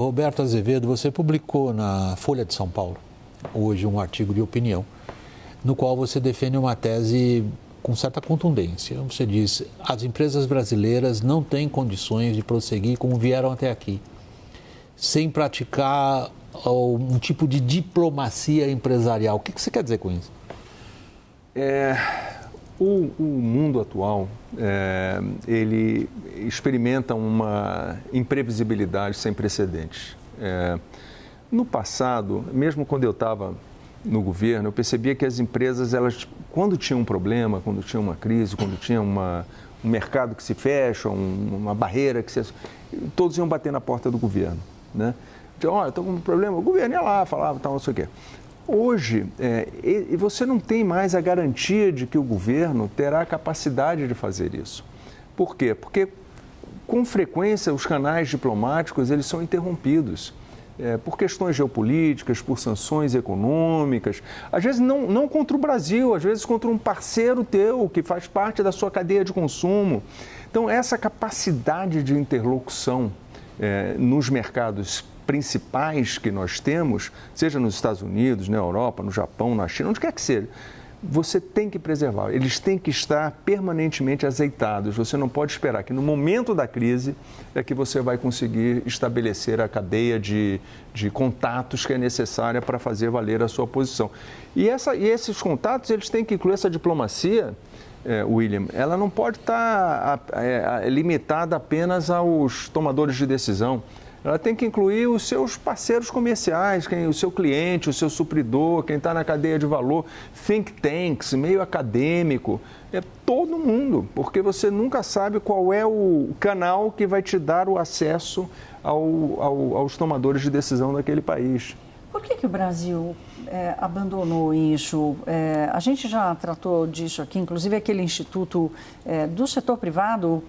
Roberto Azevedo, você publicou na Folha de São Paulo, hoje, um artigo de opinião, no qual você defende uma tese com certa contundência. Você diz: as empresas brasileiras não têm condições de prosseguir como vieram até aqui, sem praticar um tipo de diplomacia empresarial. O que você quer dizer com isso? O mundo atual, ele experimenta uma imprevisibilidade sem precedentes. No passado, mesmo quando eu estava no governo, eu percebia que as empresas, elas, quando tinham um problema, quando tinha uma crise, quando tinha um mercado que se fecha, uma barreira que se... todos iam bater na porta do governo, né? Então, olha, estou com um problema, o governo ia lá, falava, tal, não sei o quê. Hoje, você não tem mais a garantia de que o governo terá a capacidade de fazer isso. Por quê? Porque, com frequência, os canais diplomáticos eles são interrompidos por questões geopolíticas, por sanções econômicas, às vezes não contra o Brasil, às vezes contra um parceiro teu que faz parte da sua cadeia de consumo. Então, essa capacidade de interlocução nos mercados principais que nós temos, seja nos Estados Unidos, na Europa, no Japão, na China, onde quer que seja, você tem que preservar. Eles têm que estar permanentemente azeitados. Você não pode esperar que no momento da crise é que você vai conseguir estabelecer a cadeia de contatos que é necessária para fazer valer a sua posição. E esses contatos, eles têm que incluir essa diplomacia, William, ela não pode estar limitada apenas aos tomadores de decisão. Ela tem que incluir os seus parceiros comerciais, o seu cliente, o seu supridor, quem está na cadeia de valor, think tanks, meio acadêmico, todo mundo, porque você nunca sabe qual é o canal que vai te dar o acesso aos tomadores de decisão daquele país. Por que o Brasil abandonou isso? A gente já tratou disso aqui, inclusive aquele instituto do setor privado,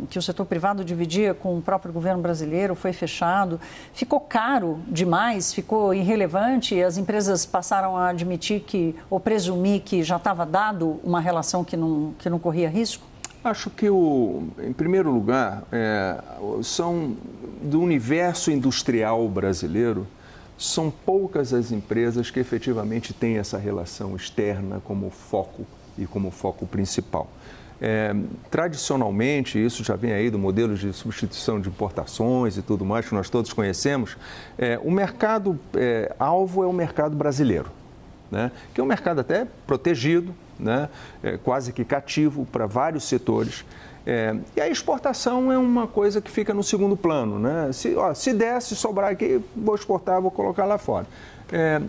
que o setor privado dividia com o próprio governo brasileiro, foi fechado, ficou caro demais, ficou irrelevante e as empresas passaram a admitir ou presumir que já estava dado uma relação que não corria risco? Acho que, em primeiro lugar, são do universo industrial brasileiro, são poucas as empresas que efetivamente têm essa relação externa como foco e como foco principal. Tradicionalmente, isso já vem aí do modelo de substituição de importações e tudo mais que nós todos conhecemos, o mercado alvo é o mercado brasileiro, né? Que é um mercado até protegido, né? Quase que cativo para vários setores. E a exportação é uma coisa que fica no segundo plano, né? Se der, se sobrar aqui, vou exportar, vou colocar lá fora.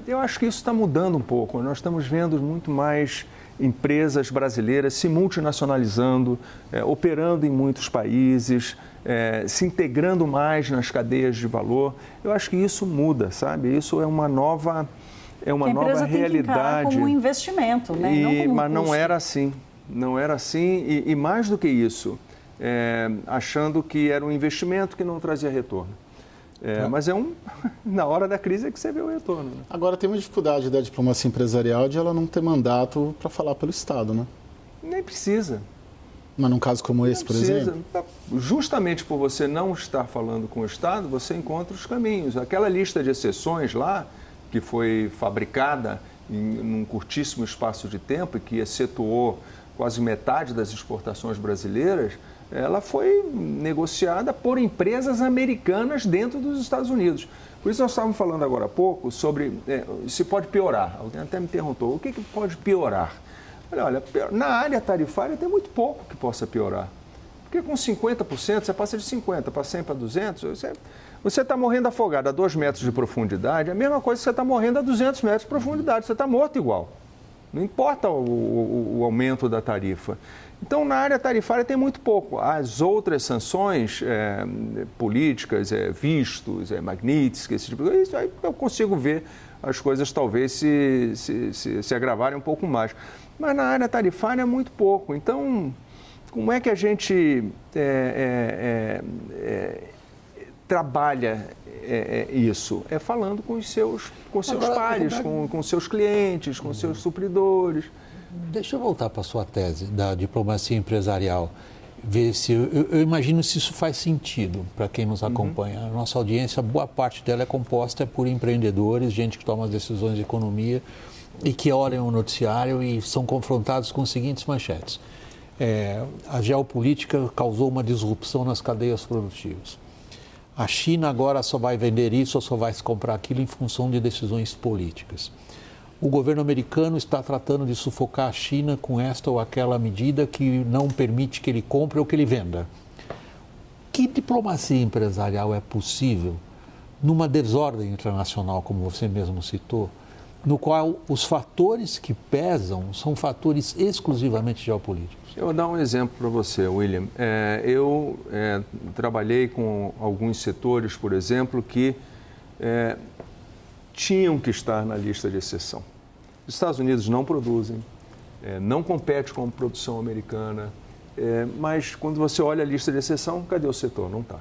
Eu acho que isso está mudando um pouco. Nós estamos vendo muito mais empresas brasileiras se multinacionalizando, operando em muitos países, se integrando mais nas cadeias de valor. Eu acho que isso muda, sabe? Isso é uma nova realidade. Tem que encarar como um investimento, né? Não como um mas custo. Não era assim. Não era assim e mais do que isso, achando que era um investimento que não trazia retorno. Mas na hora da crise é que você vê o retorno. Né? Agora tem uma dificuldade da diplomacia empresarial de ela não ter mandato para falar pelo Estado, né? Nem precisa. Mas num caso como esse, por exemplo? Justamente por você não estar falando com o Estado, você encontra os caminhos. Aquela lista de exceções lá, que foi fabricada num curtíssimo espaço de tempo e que excetuou quase metade das exportações brasileiras, ela foi negociada por empresas americanas dentro dos Estados Unidos. Por isso nós estávamos falando agora há pouco sobre se pode piorar. Alguém até me perguntou, o que pode piorar? Olha, na área tarifária tem muito pouco que possa piorar. Porque com 50%, você passa de 50% para 100% para 200%, você está morrendo afogado a 2 metros de profundidade, é a mesma coisa que você está morrendo a 200 metros de profundidade, você está morto igual. Não importa o aumento da tarifa. Então, na área tarifária tem muito pouco. As outras sanções políticas, vistos, Magnitsky, esse tipo de coisa, isso aí eu consigo ver as coisas talvez se agravarem um pouco mais. Mas na área tarifária é muito pouco. Então, como é que a gente trabalha isso? É falando com seus pares, com seus clientes, com seus supridores. Deixa eu voltar para a sua tese da diplomacia empresarial. ver se... Eu imagino se isso faz sentido para quem nos acompanha. A nossa audiência, boa parte dela é composta por empreendedores, gente que toma as decisões de economia e que olham o noticiário e são confrontados com as seguintes manchetes. A geopolítica causou uma disrupção nas cadeias produtivas. A China agora só vai vender isso ou só vai se comprar aquilo em função de decisões políticas. O governo americano está tratando de sufocar a China com esta ou aquela medida que não permite que ele compre ou que ele venda. Que diplomacia empresarial é possível numa desordem internacional, como você mesmo citou, no qual os fatores que pesam são fatores exclusivamente geopolíticos? Eu vou dar um exemplo para você, William. Eu trabalhei com alguns setores, por exemplo, que tinham que estar na lista de exceção. Os Estados Unidos não produzem, não compete com a produção americana, mas quando você olha a lista de exceção, cadê o setor? Não está.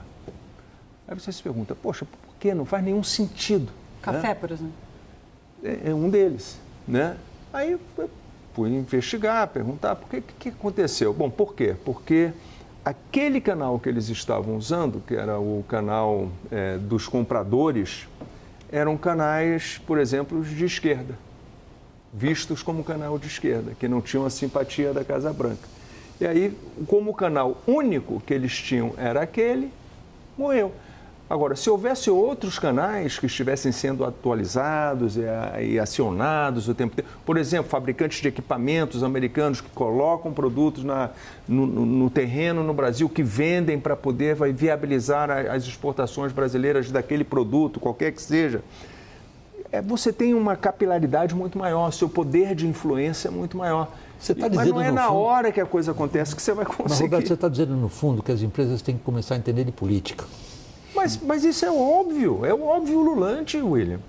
Aí você se pergunta, poxa, por que? Não faz nenhum sentido. Café, né? por exemplo. É um deles, né? Aí eu fui investigar, perguntar, por que aconteceu? Bom, por quê? Porque aquele canal que eles estavam usando, que era o canal dos compradores, eram canais, por exemplo, de esquerda, vistos como canal de esquerda, que não tinham a simpatia da Casa Branca. E aí, como o canal único que eles tinham era aquele, morreu. Agora, se houvesse outros canais que estivessem sendo atualizados e acionados o tempo inteiro, por exemplo, fabricantes de equipamentos americanos que colocam produtos no terreno no Brasil, que vendem para poder viabilizar as exportações brasileiras daquele produto, qualquer que seja, você tem uma capilaridade muito maior, seu poder de influência é muito maior. Você tá Mas dizendo, não é na hora que a coisa acontece que você vai conseguir. Mas, Roberto, você está dizendo, no fundo, que as empresas têm que começar a entender de política. Mas isso é óbvio ululante, William.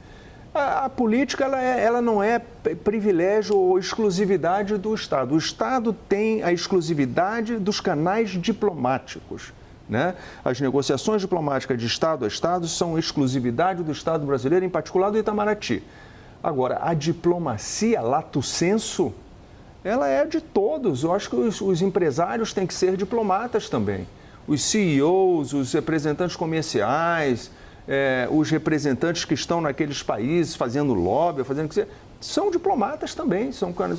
A política ela não é privilégio ou exclusividade do Estado. O Estado tem a exclusividade dos canais diplomáticos, né? As negociações diplomáticas de Estado a Estado são exclusividade do Estado brasileiro, em particular do Itamaraty. Agora, a diplomacia, lato sensu, ela é de todos. Eu acho que os empresários têm que ser diplomatas também. Os CEOs, os representantes comerciais, os representantes que estão naqueles países fazendo lobby, fazendo o que seja, são diplomatas também.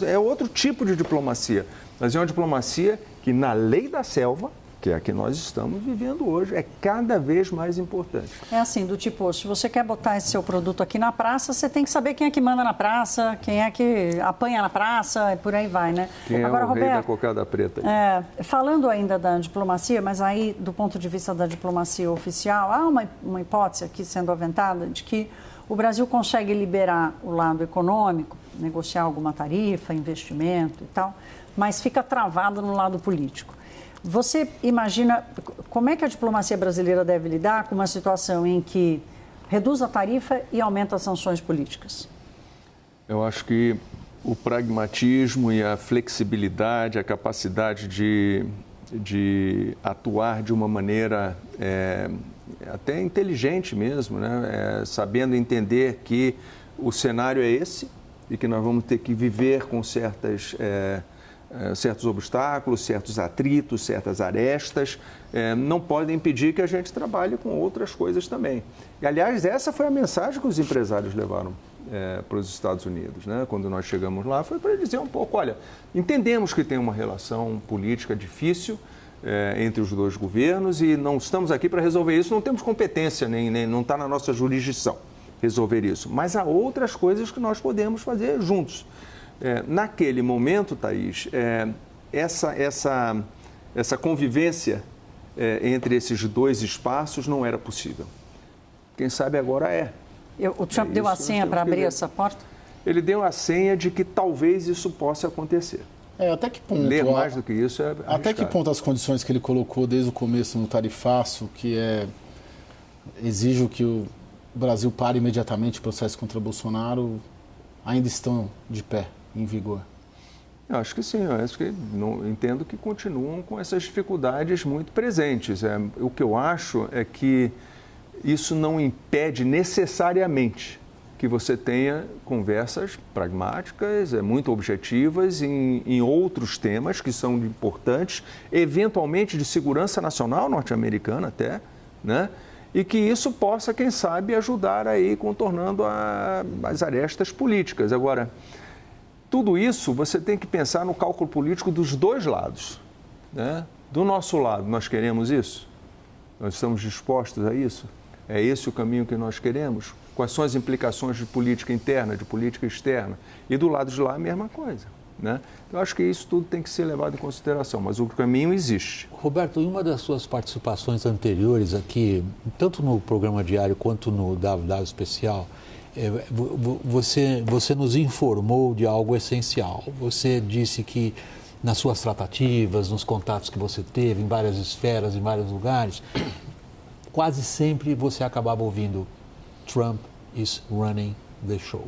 É outro tipo de diplomacia. Mas é uma diplomacia que, na lei da selva, que é a que nós estamos vivendo hoje, é cada vez mais importante. É assim, do tipo, se você quer botar esse seu produto aqui na praça, você tem que saber quem é que manda na praça, quem é que apanha na praça, e por aí vai, né? Quem Agora, é o rei da cocada preta? Falando ainda da diplomacia, mas aí do ponto de vista da diplomacia oficial, há uma hipótese aqui sendo aventada de que o Brasil consegue liberar o lado econômico, negociar alguma tarifa, investimento e tal, mas fica travado no lado político. Você imagina como é que a diplomacia brasileira deve lidar com uma situação em que reduz a tarifa e aumenta as sanções políticas? Eu acho que o pragmatismo e a flexibilidade, a capacidade de atuar de uma maneira até inteligente mesmo, né? Sabendo entender que o cenário é esse e que nós vamos ter que viver com certos obstáculos, certos atritos, certas arestas, não podem impedir que a gente trabalhe com outras coisas também. E, aliás, essa foi a mensagem que os empresários levaram para os Estados Unidos, né? Quando nós chegamos lá, foi para dizer um pouco, olha, entendemos que tem uma relação política difícil entre os dois governos e não estamos aqui para resolver isso, não temos competência, nem não está na nossa jurisdição resolver isso, mas há outras coisas que nós podemos fazer juntos. Naquele momento, Thaís, essa convivência entre esses dois espaços não era possível. Quem sabe agora é. O Trump deu a senha para abrir essa porta? Ele deu a senha de que talvez isso possa acontecer. Até que ponto? Ler mais do que isso é arriscado. Até que ponto as condições que ele colocou desde o começo no tarifaço, que exige que o Brasil pare imediatamente o processo contra Bolsonaro, ainda estão de pé, em vigor? Eu acho que sim, entendo que continuam com essas dificuldades muito presentes. O que eu acho é que isso não impede necessariamente que você tenha conversas pragmáticas, muito objetivas em outros temas que são importantes, eventualmente de segurança nacional norte-americana até, né? E que isso possa, quem sabe, ajudar aí contornando as arestas políticas. Agora, tudo isso você tem que pensar no cálculo político dos dois lados, né? Do nosso lado, nós queremos isso? Nós estamos dispostos a isso? É esse o caminho que nós queremos? Quais são as implicações de política interna, de política externa? E do lado de lá, a mesma coisa, né? Eu acho que isso tudo tem que ser levado em consideração, mas o caminho existe. Roberto, em uma das suas participações anteriores aqui, tanto no programa diário quanto no WW Especial, você nos informou de algo essencial. Você disse que nas suas tratativas, nos contatos que você teve em várias esferas, em vários lugares, quase sempre você acabava ouvindo Trump is running the show.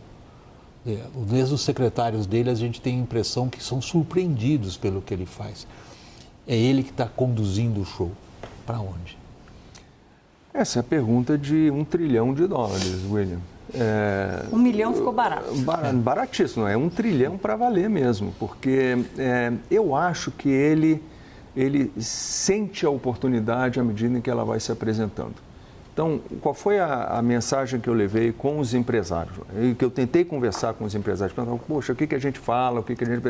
Mesmo os secretários dele, a gente tem a impressão que são surpreendidos pelo que ele faz. É ele que está conduzindo o show. Para onde? Essa é a pergunta de $1 trilhão, William. 1 milhão ficou barato. Baratíssimo, é 1 trilhão para valer mesmo, porque eu acho que ele sente a oportunidade à medida em que ela vai se apresentando. Então, qual foi a mensagem que eu levei com os empresários? Que eu tentei conversar com os empresários, perguntando, poxa, o que a gente fala, o que a gente...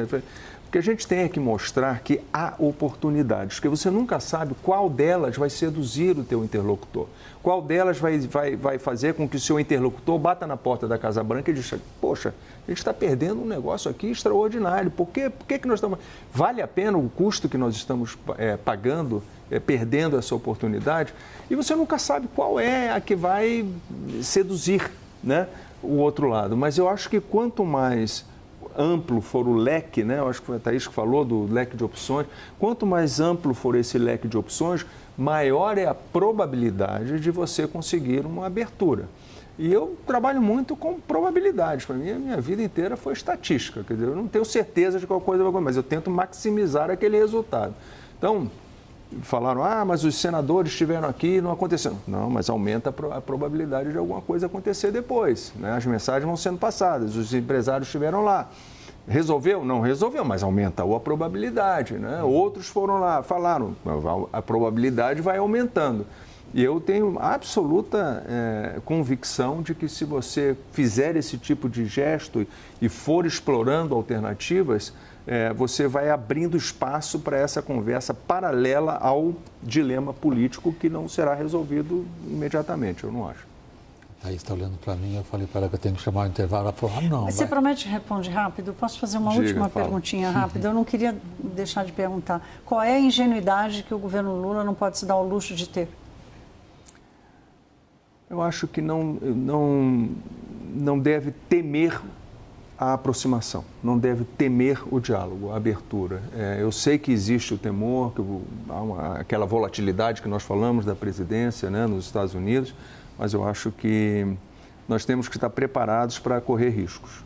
Porque a gente tem que mostrar que há oportunidades, porque você nunca sabe qual delas vai seduzir o teu interlocutor, qual delas vai fazer com que o seu interlocutor bata na porta da Casa Branca e diga, poxa, a gente está perdendo um negócio aqui extraordinário, por que nós estamos... Vale a pena o custo que nós estamos pagando, perdendo essa oportunidade? E você nunca sabe qual é a que vai seduzir, né, o outro lado. Mas eu acho que quanto mais amplo for o leque, né, eu acho que foi a Thaís que falou do leque de opções, quanto mais amplo for esse leque de opções, maior é a probabilidade de você conseguir uma abertura. E eu trabalho muito com probabilidades. Para mim, a minha vida inteira foi estatística. Quer dizer, eu não tenho certeza de qual coisa vai acontecer, mas eu tento maximizar aquele resultado. Então, falaram, mas os senadores estiveram aqui e não aconteceu. Não, mas aumenta a probabilidade de alguma coisa acontecer depois, né? As mensagens vão sendo passadas, os empresários estiveram lá. Resolveu? Não resolveu, mas aumentou a probabilidade, né? Outros foram lá, falaram, a probabilidade vai aumentando. E eu tenho absoluta convicção de que se você fizer esse tipo de gesto e for explorando alternativas, você vai abrindo espaço para essa conversa paralela ao dilema político que não será resolvido imediatamente, eu não acho. Aí está olhando para mim, eu falei para ela que eu tenho que chamar o intervalo, ela falou, não. Você promete que responde rápido? Posso fazer uma última perguntinha rápida? Eu não queria deixar de perguntar. Qual é a ingenuidade que o governo Lula não pode se dar ao luxo de ter? Eu acho que não deve temer a aproximação, não deve temer o diálogo, a abertura. Eu sei que existe o temor, que há aquela volatilidade que nós falamos da presidência, né, nos Estados Unidos, mas eu acho que nós temos que estar preparados para correr riscos.